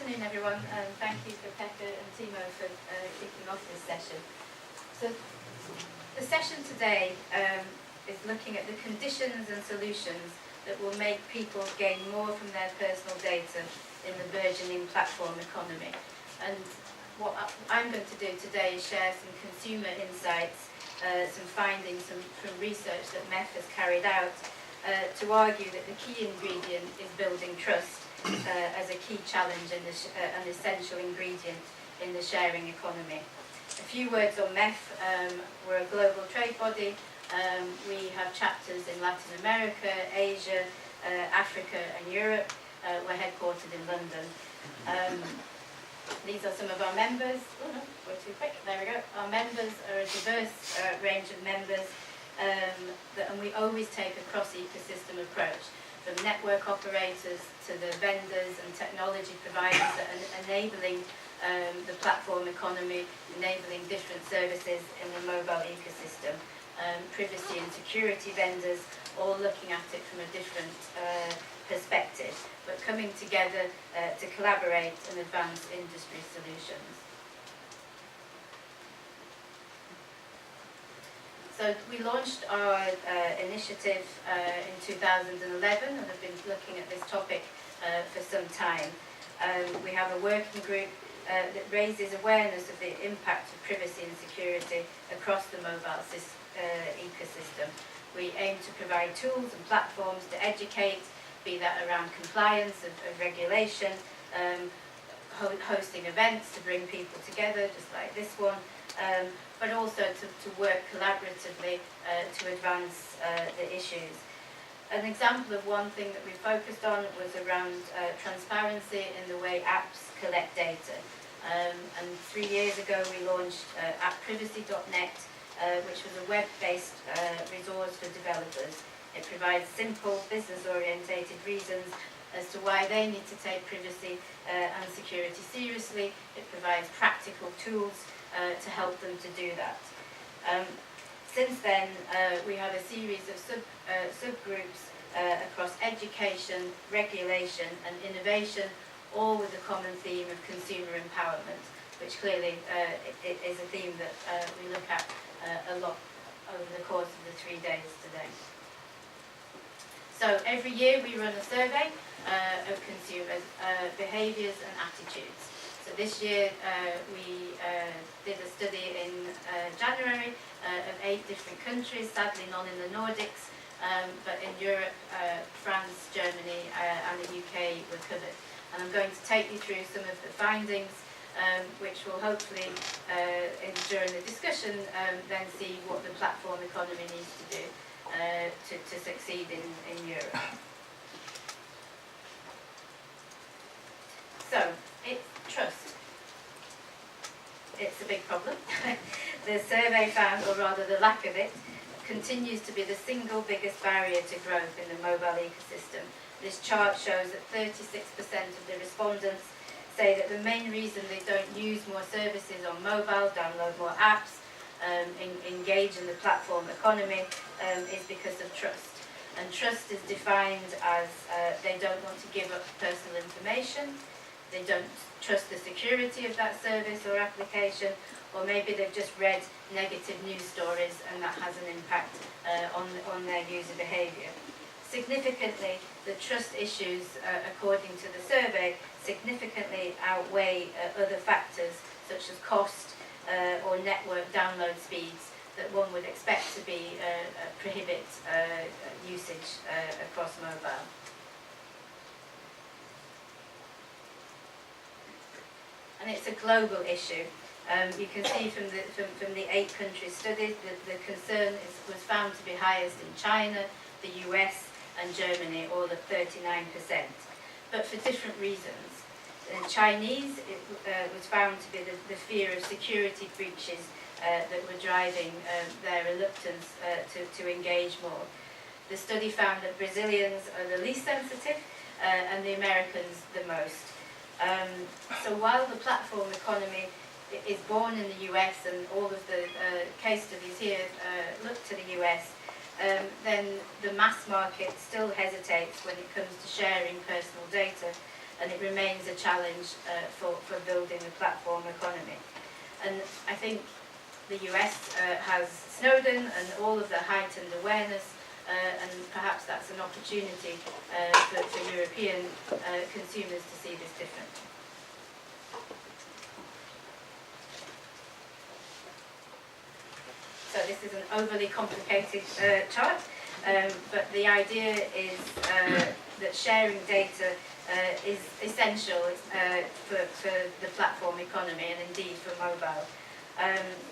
afternoon, everyone, and thank you for Pekka and Timo for kicking off this session. So, the session today is looking at the conditions and solutions that will make people gain more from their personal data in the burgeoning platform economy. And what I'm going to do today is share some consumer insights, some findings from research that MEF has carried out to argue that the key ingredient is building trust as a key challenge and an essential ingredient in the sharing economy. A few words on MEF. We're a global trade body. We have chapters in Latin America, Asia, Africa and Europe. We're headquartered in London. These are some of our members. Oh no, we're too quick. There we go. Our members are a diverse range of members, and we always take a cross-ecosystem approach, from network operators to the vendors and technology providers that are enabling the platform economy, enabling different services in the mobile ecosystem. Privacy and security vendors, all looking at it from a different perspective, but coming together to collaborate and advance industry solutions. So we launched our initiative in 2011 and have been looking at this topic for some time. We have a working group that raises awareness of the impact of privacy and security across the mobile ecosystem. We aim to provide tools and platforms to educate, be that around compliance of regulation, hosting events to bring people together, just like this one, but also to work collaboratively to advance the issues. An example of one thing that we focused on was around transparency in the way apps collect data. And 3 years ago we launched appprivacy.net, which was a web-based resource for developers. It provides simple, business-orientated reasons as to why they need to take privacy and security seriously. It provides practical tools to help them to do that. Since then, we have a series of subgroups across education, regulation and innovation, all with a common theme of consumer empowerment, which clearly is a theme that we look at a lot over the course of the 3 days today. So every year we run a survey of consumers' behaviours and attitudes. So this year we did a study in January of 8 different countries, sadly none in the Nordics, but in Europe, France, Germany and the UK were covered. And I'm going to take you through some of the findings, which will hopefully, during the discussion, then see what the platform economy needs to do to succeed in Europe. So, it's trust. It's a big problem. The survey found, or rather the lack of it, continues to be the single biggest barrier to growth in the mobile ecosystem. This chart shows that 36% of the respondents say that the main reason they don't use more services on mobile, download more apps, engage in the platform economy is because of trust. And trust is defined as they don't want to give up personal information, they don't trust the security of that service or application, or maybe they've just read negative news stories and that has an impact on their user behaviour. Significantly, the trust issues, according to the survey, significantly outweigh other factors such as cost or network download speeds that one would expect to be prohibit usage across mobile. And it's a global issue. You can see from the 8 countries studied that the concern was found to be highest in China, the US and Germany, all at 39%, but for different reasons. In Chinese, it was found to be the fear of security breaches that were driving their reluctance to engage more. The study found that Brazilians are the least sensitive and the Americans the most. So while the platform economy is born in the US and all of the case studies here look to the US, then the mass market still hesitates when it comes to sharing personal data and it remains a challenge for building the platform economy. And I think the US has Snowden and all of the heightened awareness, and perhaps that's an opportunity for European consumers to see this differently. So this is an overly complicated chart, but the idea is that sharing data is essential for the platform economy and indeed for mobile.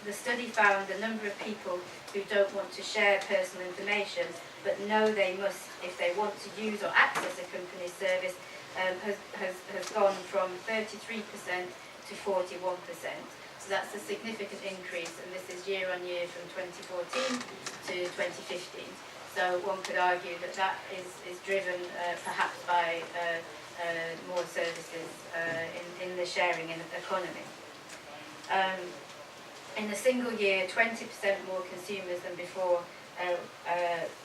The study found a number of people who don't want to share personal information but know they must if they want to use or access a company's service has gone from 33% to 41%. So that's a significant increase, and this is year on year from 2014 to 2015. So one could argue that that is driven perhaps by more services in the sharing economy. In a single year, 20% more consumers than before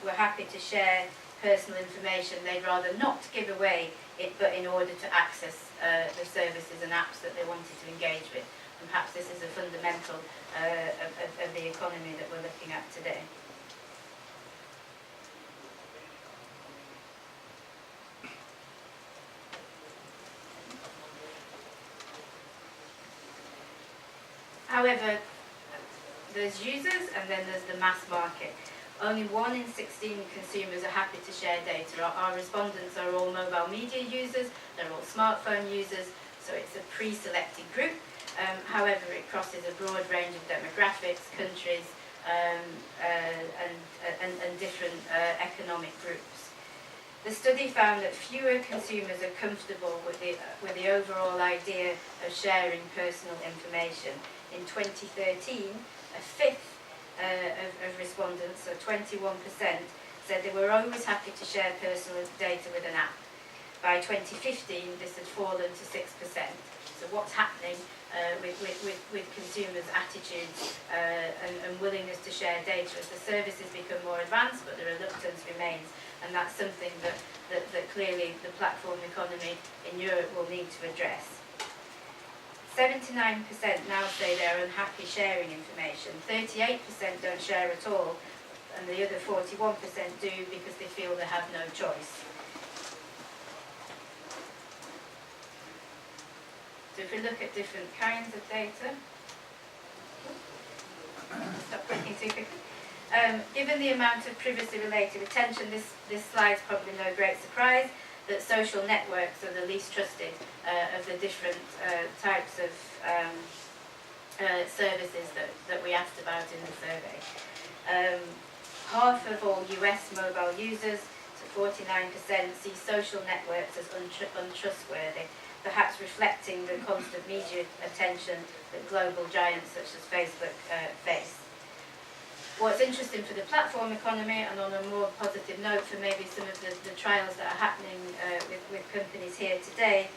were happy to share personal information they'd rather not give away it, but in order to access the services and apps that they wanted to engage with. And perhaps this is a fundamental of the economy that we're looking at today. However, there's users and then there's the mass market. Only 1 in 16 consumers are happy to share data. Our respondents are all mobile media users, they're all smartphone users, so it's a pre-selected group. However, it crosses a broad range of demographics, countries, and different economic groups. The study found that fewer consumers are comfortable with the overall idea of sharing personal information. In 2013, a fifth of respondents, so 21%, said they were always happy to share personal data with an app. By 2015, this had fallen to 6%. So what's happening with consumers' attitudes and willingness to share data as the services become more advanced, but the reluctance remains, and that's something that clearly the platform economy in Europe will need to address. 79% now say they're unhappy sharing information, 38% don't share at all, and the other 41% do because they feel they have no choice. So if we look at different kinds of data, stop clicking too quickly. Given the amount of privacy-related attention, this slide's probably no great surprise that social networks are the least trusted of the different types of services that we asked about in the survey. Half of all US mobile users, so 49%, see social networks as untrustworthy, perhaps reflecting the constant media attention that global giants such as Facebook face. What's interesting for the platform economy, and on a more positive note for maybe some of the trials that are happening with companies here today,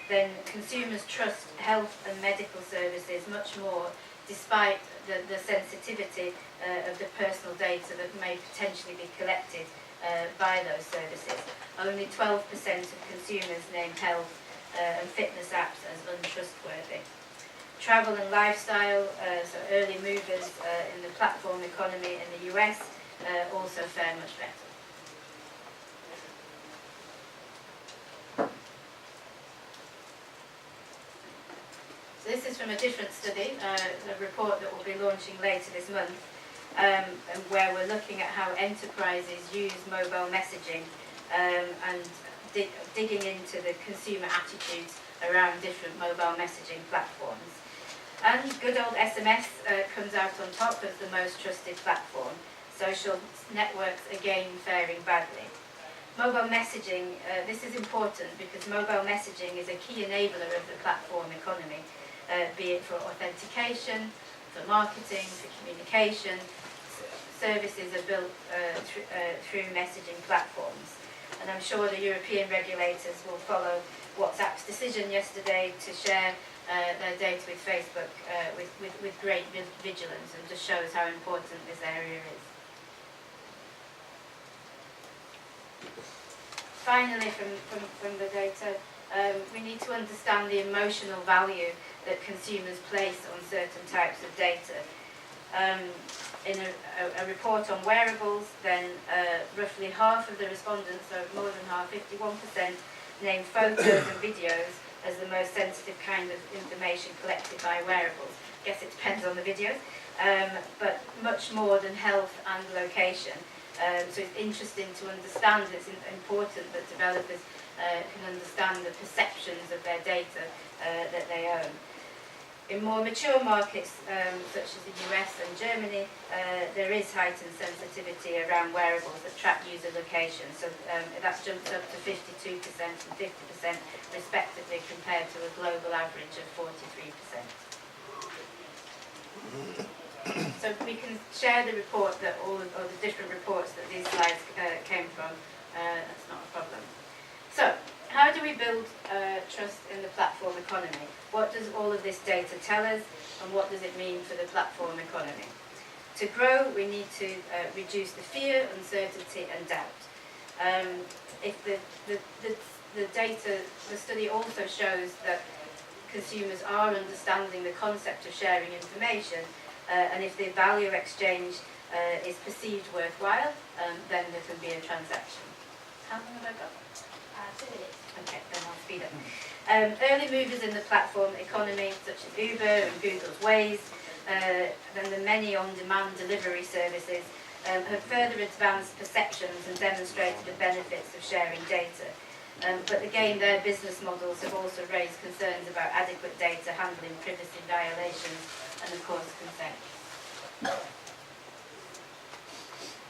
then consumers trust health and medical services much more, despite the sensitivity of the personal data that may potentially be collected by those services. Only 12% of consumers name health and fitness apps as untrustworthy. Travel and lifestyle, so early movers in the platform economy in the US, also fare much better. So this is from a different study, a report that we'll be launching later this month, and where we're looking at how enterprises use mobile messaging and digging into the consumer attitudes around different mobile messaging platforms. And good old SMS comes out on top as the most trusted platform. Social networks again faring badly. Mobile messaging, this is important because mobile messaging is a key enabler of the platform economy, be it for authentication, for marketing, for communication. Services are built through messaging platforms. And I'm sure the European regulators will follow WhatsApp's decision yesterday to share their data with Facebook with great vigilance, and just shows how important this area is. Finally, from the data, we need to understand the emotional value that consumers place on certain types of data. In a report on wearables, then roughly half of the respondents, so more than half, 51%, named photos and videos as the most sensitive kind of information collected by wearables. I guess it depends on the videos, but much more than health and location. So it's interesting to understand, it's important that developers can understand the perceptions of their data that they own. In more mature markets, such as the US and Germany, there is heightened sensitivity around wearables that track user location. So that jumps up to 52% and 50% respectively, compared to a global average of 43%. So we can share the report that all the different reports that these slides came from. That's not a problem. So, how do we build trust in the platform economy? What does all of this data tell us, and what does it mean for the platform economy? To grow, we need to reduce the fear, uncertainty, and doubt. If the data, the study also shows that consumers are understanding the concept of sharing information, and if the value exchange is perceived worthwhile, then there can be a transaction. How long have I got? 2 minutes. Okay, then I'll speed up. Early movers in the platform economy, such as Uber and Google's Waze, and the many on-demand delivery services, have further advanced perceptions and demonstrated the benefits of sharing data. But again, their business models have also raised concerns about adequate data handling, privacy violations, and of course consent.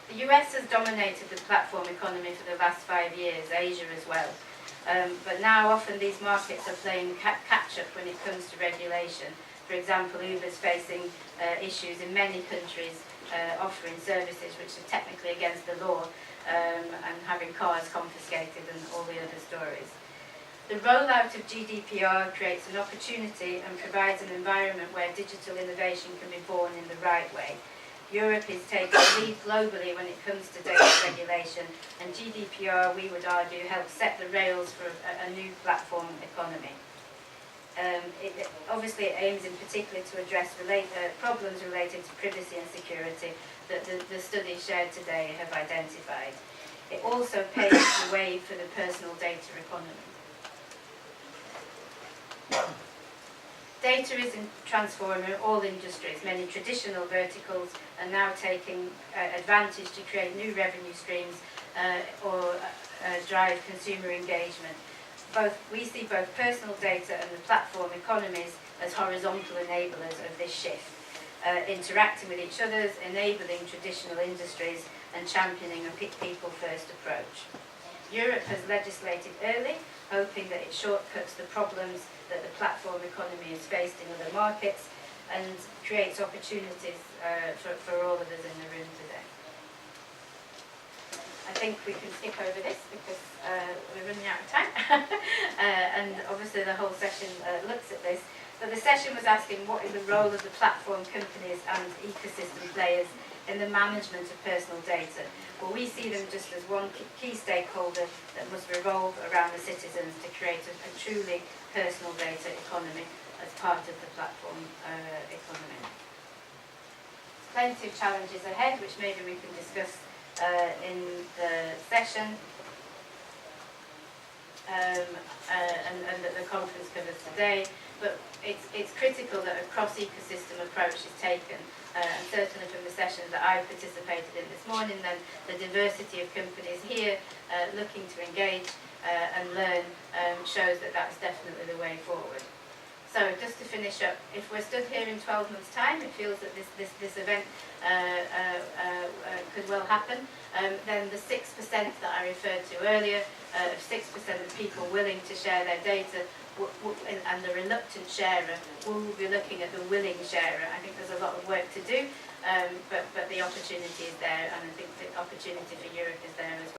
The US has dominated the platform economy for the last 5 years, Asia as well. But now often these markets are playing catch-up when it comes to regulation. For example, Uber's facing issues in many countries offering services which are technically against the law, and having cars confiscated and all the other stories. The rollout of GDPR creates an opportunity and provides an environment where digital innovation can be born in the right way. Europe is taking the lead globally when it comes to data regulation, and GDPR, we would argue, helps set the rails for a new platform economy. It obviously aims in particular to address problems related to privacy and security that the studies shared today have identified. It also paves the way for the personal data economy. Data is transforming all industries. Many traditional verticals are now taking advantage to create new revenue streams or drive consumer engagement. We see both personal data and the platform economies as horizontal enablers of this shift, interacting with each other, enabling traditional industries, and championing a people-first approach. Europe has legislated early, hoping that it shortcuts the problems that the platform economy has faced in other markets and creates opportunities for all of us in the room today. I think we can skip over this because we're running out of time. And obviously the whole session looks at this. But the session was asking what is the role of the platform companies and ecosystem players in the management of personal data. Well, we see them just as one key stakeholder that must revolve around the citizens to create a truly personal data economy as part of the platform economy. Plenty of challenges ahead, which maybe we can discuss in the session, and that the conference covers today. But it's critical that a cross-ecosystem approach is taken, and certainly from the session that I participated in this morning, then the diversity of companies here looking to engage and learn shows that that's definitely the way forward. So just to finish up, if we're stood here in 12 months' time, it feels that this event could well happen, then the 6% that I referred to earlier, of 6% of people willing to share their data, and the reluctant sharer, we'll be looking at the willing sharer. I think there's a lot of work to do, but the opportunity is there, and I think the opportunity for Europe is there as well.